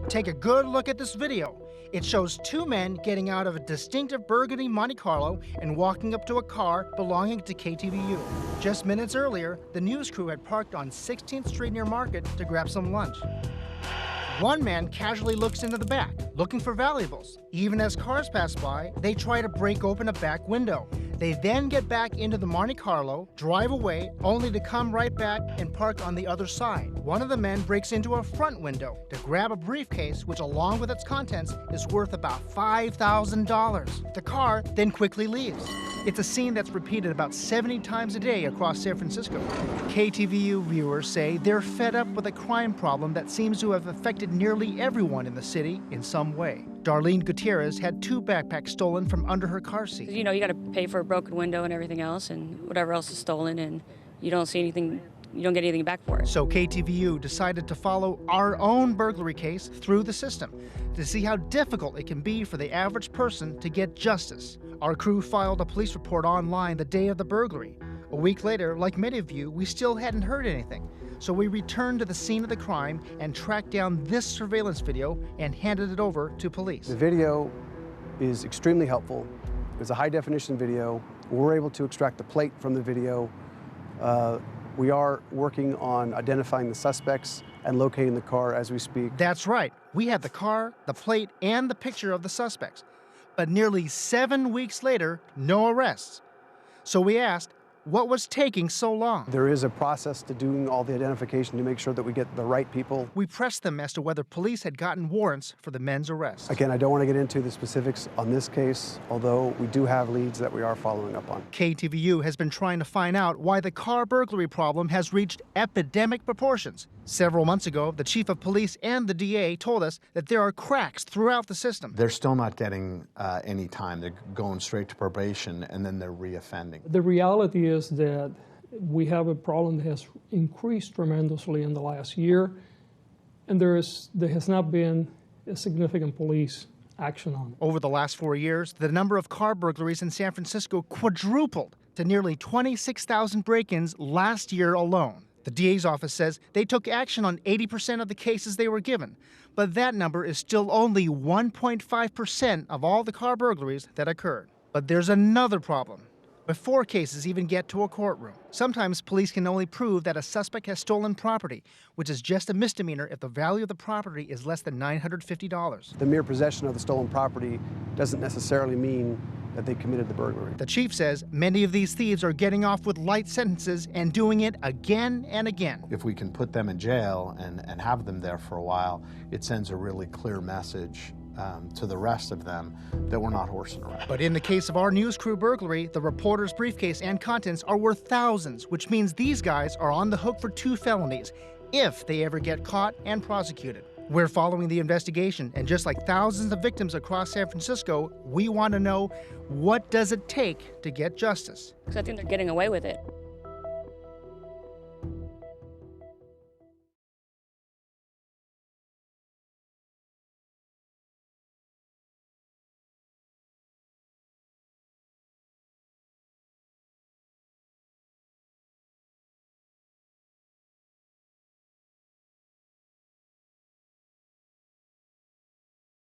Take a good look at this video. It shows two men getting out of a distinctive burgundy Monte Carlo and walking up to a car belonging to KTVU. Just minutes earlier, the news crew had parked on 16th Street near Market to grab some lunch. One man casually looks into the back, looking for valuables. Even as cars pass by, they try to break open a back window. They then get back into the Monte Carlo, drive away, only to come right back and park on the other side. One of the men breaks into a front window to grab a briefcase, which along with its contents is worth about $5,000. The car then quickly leaves. It's a scene that's repeated about 70 times a day across San Francisco. KTVU viewers say they're fed up with a crime problem that seems to have affected nearly everyone in the city in some way. Darlene Gutierrez had two backpacks stolen from under her car seat. You know, you got to pay for a broken window and everything else, and whatever else is stolen, and you don't see anything, you don't get anything back for it. So KTVU decided to follow our own burglary case through the system to see how difficult it can be for the average person to get justice. Our crew filed a police report online the day of the burglary. A week later, like many of you, we still hadn't heard anything. So we returned to the scene of the crime and tracked down this surveillance video and handed it over to police. The video is extremely helpful. It's a high-definition video. We're able to extract the plate from the video. We are working on identifying the suspects and locating the car as we speak. That's right. We had the car, the plate, and the picture of the suspects. But nearly 7 weeks later, no arrests. So we asked, what was taking so long? There is a process to doing all the identification to make sure that we get the right people. We pressed them as to whether police had gotten warrants for the men's arrest. Again, I don't want to get into the specifics on this case, although we do have leads that we are following up on. KTVU has been trying to find out why the car burglary problem has reached epidemic proportions. Several months ago, the chief of police and the DA told us that there are cracks throughout the system. They're still not getting any time. They're going straight to probation, and then they're reoffending. The reality is that we have a problem that has increased tremendously in the last year, and there has not been a significant police action on it. Over the last 4 years, the number of car burglaries in San Francisco quadrupled to nearly 26,000 break-ins last year alone. The DA's office says they took action on 80% of the cases they were given, but that number is still only 1.5% of all the car burglaries that occurred. But there's another problem. Before cases even get to a courtroom, sometimes police can only prove that a suspect has stolen property, which is just a misdemeanor if the value of the property is less than $950. The mere possession of the stolen property doesn't necessarily mean that they committed the burglary. The chief says many of these thieves are getting off with light sentences and doing it again and again. If we can put them in jail and have them there for a while, it sends a really clear message to the rest of them that we're not horsing around. But in the case of our news crew burglary, the reporter's briefcase and contents are worth thousands, which means these guys are on the hook for 2 felonies if they ever get caught and prosecuted. We're following the investigation, and just like thousands of victims across San Francisco, we want to know, what does it take to get justice? Because I think they're getting away with it.